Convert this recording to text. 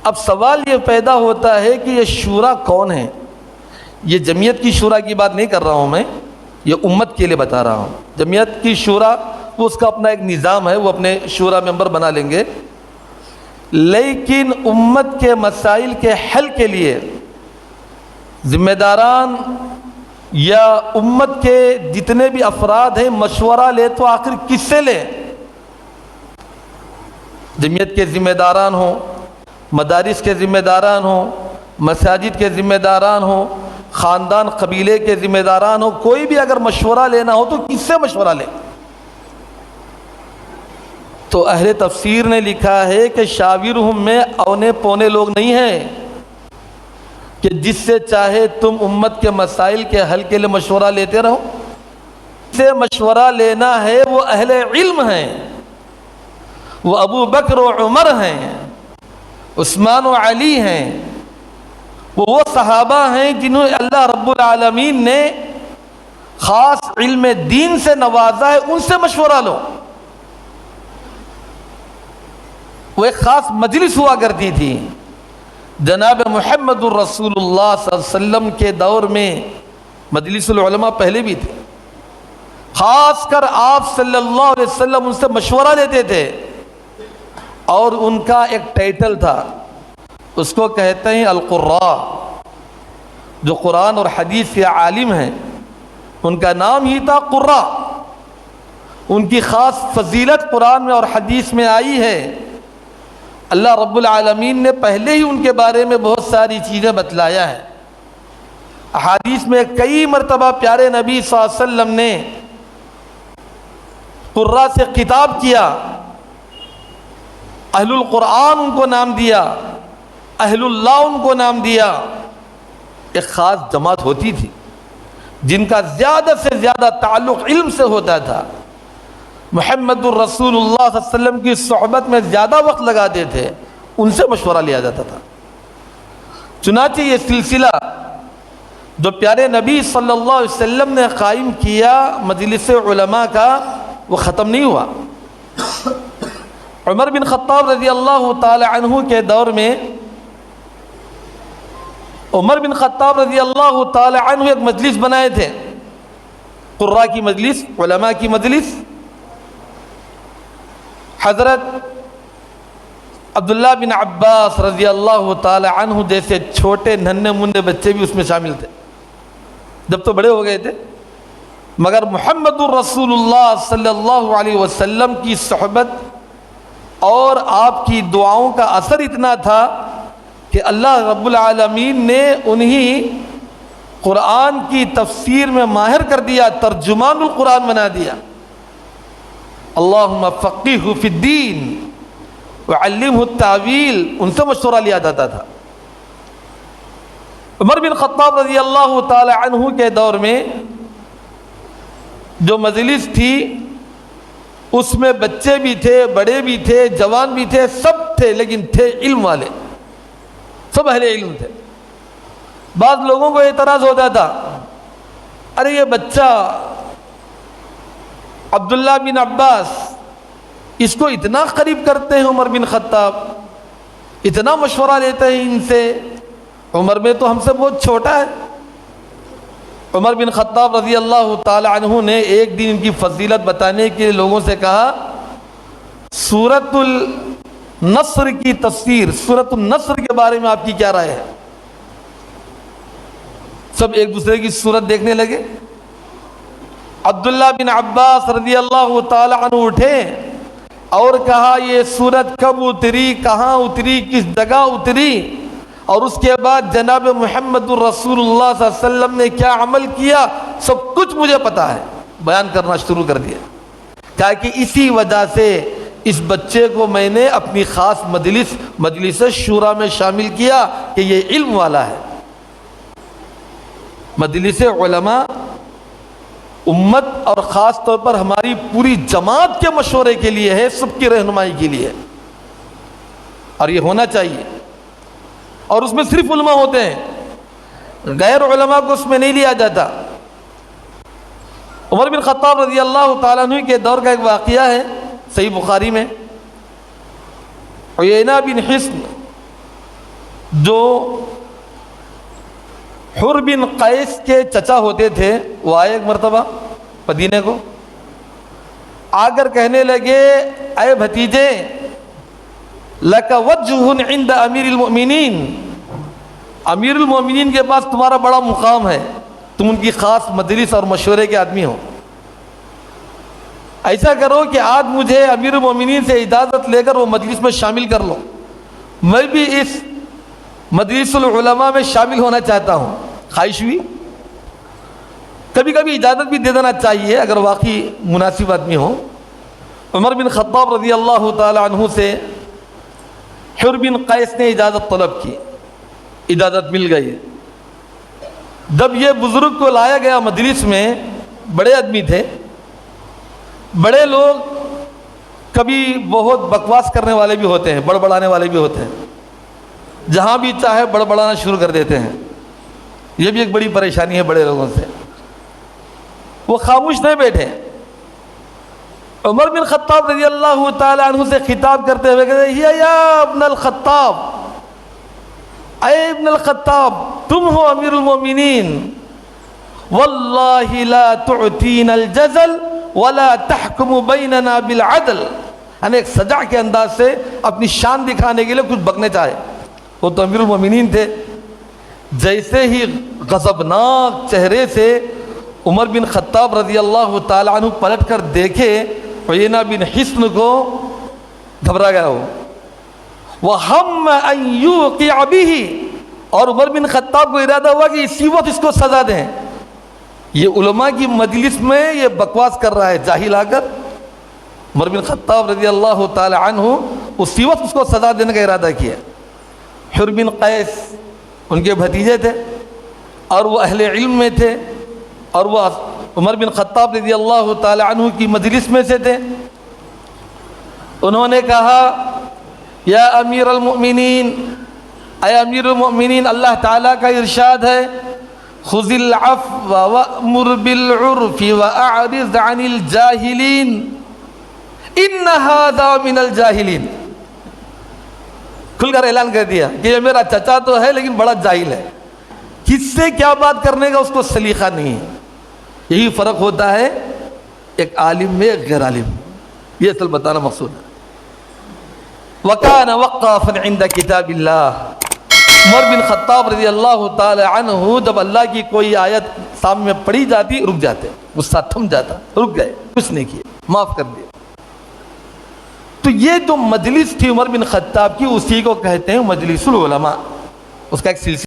اب سوال یہ پیدا ہوتا ہے کہ یہ شورا کون ہے؟ یہ جمعیت کی شورا کی بات نہیں کر رہا ہوں میں، یہ امت کے لیے بتا رہا ہوں۔ جمعیت کی شورا وہ اس کا اپنا ایک نظام ہے، وہ اپنے شورا ممبر بنا لیں گے، لیکن امت کے مسائل کے حل کے لیے ذمہ داران یا امت کے جتنے بھی افراد ہیں مشورہ لے تو آخر کس سے لیں؟ جمعیت کے ذمہ داران ہوں، مدارس کے ذمہ داران ہوں، مساجد کے ذمہ داران ہوں، خاندان قبیلے کے ذمہ داران ہوں، کوئی بھی اگر مشورہ لینا ہو تو کس سے مشورہ لیں؟ تو اہل تفسیر نے لکھا ہے کہ شاورہم میں اونے پونے لوگ نہیں ہیں کہ جس سے چاہے تم امت کے مسائل کے حل کے لیے مشورہ لیتے رہو۔ جس سے مشورہ لینا ہے وہ اہل علم ہیں، وہ ابو بکر و عمر ہیں، عثمان و علی ہیں، وہ صحابہ ہیں جنہوں اللہ رب العالمین نے خاص علم دین سے نوازا ہے، ان سے مشورہ لو۔ وہ ایک خاص مجلس ہوا کرتی تھی، جناب محمد الرسول اللہ صلی اللہ علیہ وسلم کے دور میں مجلس العلماء پہلے بھی تھے، خاص کر آپ صلی اللہ علیہ وسلم ان سے مشورہ لیتے تھے، اور ان کا ایک ٹائٹل تھا، اس کو کہتے ہیں القراء، جو قرآن اور حدیث کے عالم ہیں ان کا نام ہی تھا قراء۔ ان کی خاص فضیلت قرآن میں اور حدیث میں آئی ہے، اللہ رب العالمین نے پہلے ہی ان کے بارے میں بہت ساری چیزیں بتلایا ہے۔ احادیث میں کئی مرتبہ پیارے نبی صلی اللہ علیہ وسلم نے قراء سے خطاب کیا، اہل القرآن ان کو نام دیا، اہل اللہ ان کو نام دیا۔ ایک خاص جماعت ہوتی تھی جن کا زیادہ سے زیادہ تعلق علم سے ہوتا تھا، محمد الرسول اللہ صلی اللہ علیہ وسلم کی صحبت میں زیادہ وقت لگاتے تھے، ان سے مشورہ لیا جاتا تھا۔ چنانچہ یہ سلسلہ جو پیارے نبی صلی اللہ علیہ وسلم نے قائم کیا مجلس علماء کا، وہ ختم نہیں ہوا۔ عمر بن خطاب رضی اللہ تعالی عنہ کے دور میں عمر بن خطاب رضی اللہ تعالی عنہ ایک مجلس بنائے تھے، قراء کی مجلس، علماء کی مجلس۔ حضرت عبداللہ بن عباس رضی اللہ تعالی عنہ جیسے چھوٹے ننھے منھے بچے بھی اس میں شامل تھے، جب تو بڑے ہو گئے تھے، مگر محمد الرسول اللہ صلی اللہ علیہ وسلم کی صحبت اور آپ کی دعاؤں کا اثر اتنا تھا کہ اللہ رب العالمین نے انہی قرآن کی تفسیر میں ماہر کر دیا، ترجمان القرآن بنا دیا۔ اللہم فقہہ فی الدین وعلمہ التاویل، ان سے مشورہ لیا جاتا تھا۔ عمر بن خطاب رضی اللہ تعالی عنہ کے دور میں جو مجلس تھی اس میں بچے بھی تھے، بڑے بھی تھے، جوان بھی تھے، سب تھے، لیکن تھے علم والے، سب اہل علم تھے۔ بعض لوگوں کو اعتراض ہوتا تھا، ارے یہ بچہ عبداللہ بن عباس، اس کو اتنا قریب کرتے ہیں عمر بن خطاب، اتنا مشورہ لیتے ہیں ان سے، عمر میں تو ہم سے بہت چھوٹا ہے۔ عمر بن خطاب رضی اللہ تعالی عنہ نے ایک دن ان کی فضیلت بتانے کے لیے لوگوں سے کہا، سورۃ النصر کی تفسیر، سورۃ النصر کے بارے میں آپ کی کیا رائے ہے؟ سب ایک دوسرے کی صورت دیکھنے لگے۔ عبداللہ بن عباس رضی اللہ تعالی عنہ اٹھے اور کہا، یہ سورت کب اتری، کہاں اتری، کس جگہ اتری، اور اس کے بعد جناب محمد الرسول اللہ صلی اللہ علیہ وسلم نے کیا عمل کیا، سب کچھ مجھے پتا ہے، بیان کرنا شروع کر دیا۔ کہا کہ اسی وجہ سے اس بچے کو میں نے اپنی خاص مجلس شورا میں شامل کیا کہ یہ علم والا ہے۔ مجلس علماء امت اور خاص طور پر ہماری پوری جماعت کے مشورے کے لیے ہے، سب کی رہنمائی کے لیے، اور یہ ہونا چاہیے۔ اور اس میں صرف علماء ہوتے ہیں، غیر علماء کو اس میں نہیں لیا جاتا۔ عمر بن خطاب رضی اللہ تعالیٰ عنہ کے دور کا ایک واقعہ ہے، صحیح بخاری میں، عیینہ بن حصن جو حر بن قیس کے چچا ہوتے تھے وہ آئے ایک مرتبہ مدینے کو، آ کر کہنے لگے اے بھتیجے لک وجہ عند امیر المؤمنین، امیر المؤمنین کے پاس تمہارا بڑا مقام ہے، تم ان کی خاص مجلس اور مشورے کے آدمی ہو، ایسا کرو کہ آج مجھے امیر المؤمنین سے اجازت لے کر وہ مجلس میں شامل کر لو، میں بھی اس مجلس العلماء میں شامل ہونا چاہتا ہوں۔ خواہش ہوئی، کبھی کبھی اجازت بھی دے دینا چاہیے اگر واقعی مناسب آدمی ہو۔ عمر بن خطاب رضی اللہ تعالی عنہ سے حر بن قیس نے اجازت طلب کی، اجازت مل گئی۔ جب یہ بزرگ کو لایا گیا مجلس میں، بڑے آدمی تھے، بڑے لوگ کبھی بہت بکواس کرنے والے بھی ہوتے ہیں، بڑبڑانے والے بھی ہوتے ہیں، جہاں بھی چاہے بڑبڑانا شروع کر دیتے ہیں، یہ بھی ایک بڑی پریشانی ہے بڑے لوگوں سے۔ وہ خاموش نہیں بیٹھے، عمر بن خطاب رضی اللہ تعالی عنہ سے خطاب کرتے ہوئے کہتے ہیں یا ابن الخطاب، اے ابن الخطاب تم ہو امیر المومنین، واللہ لا تعطینا الجزل ولا تحکم بیننا بالعدل، یعنی ایک سجع کے انداز سے اپنی شان دکھانے کے لیے کچھ بکنے چاہے۔ وہ تو امیر المومنین تھے، جیسے ہی غضبناک چہرے سے عمر بن خطاب رضی اللہ تعالی عنہ پلٹ کر دیکھے، عیینہ بن حصن کو گھبرا گیا ہو، وَهَمَّ أَن يُوقِعَ بِهِ، اور عمر بن خطاب کو ارادہ ہوا کہ اسی وقت اس کو سزا دیں۔ یہ علماء کی مجلس میں یہ بکواس کر رہا ہے جاہل آ کر، عمر بن خطاب رضی اللہ تعالی عنہ اسی وقت اس کو سزا دینے کا ارادہ کیا۔ حر بن قیس ان کے بھتیجے تھے اور وہ اہل علم میں تھے، اور وہ عمر بن خطاب رضی اللہ تعالی عنہ کی مجلس میں سے تھے۔ انہوں نے کہا یا امیر المؤمنین، اے امیر المؤمنین، اللہ تعالیٰ کا ارشاد ہے خذ العفو وأمر بالعرف وأعرض عن الجاہلین ان هذا من الجاہلین۔ کھل کر اعلان کر دیا کہ یہ میرا چچا تو ہے لیکن بڑا جاہل ہے، کس سے کیا بات کرنے کا اس کو سلیقہ نہیں ہے۔ یہی فرق ہوتا ہے ایک عالم میں ایک غیر عالم، یہ اصل بتانا مقصود ہے۔ وَكَانَ وَقَّافًا عِنْدَ کتاب اللہ، عمر بن خطاب رضی اللہ تعالی عنہ جب اللہ کی کوئی آیت سامنے پڑھی جاتی رک جاتے، غصہ تھم جاتا، رک گئے، کچھ نہیں کیا، معاف کر دیا۔ تو یہ جو مجلس تھی عمر بن خطاب کی، اسی کو کہتے ہیں مجلس العلماء، اس کا ایک سلسلہ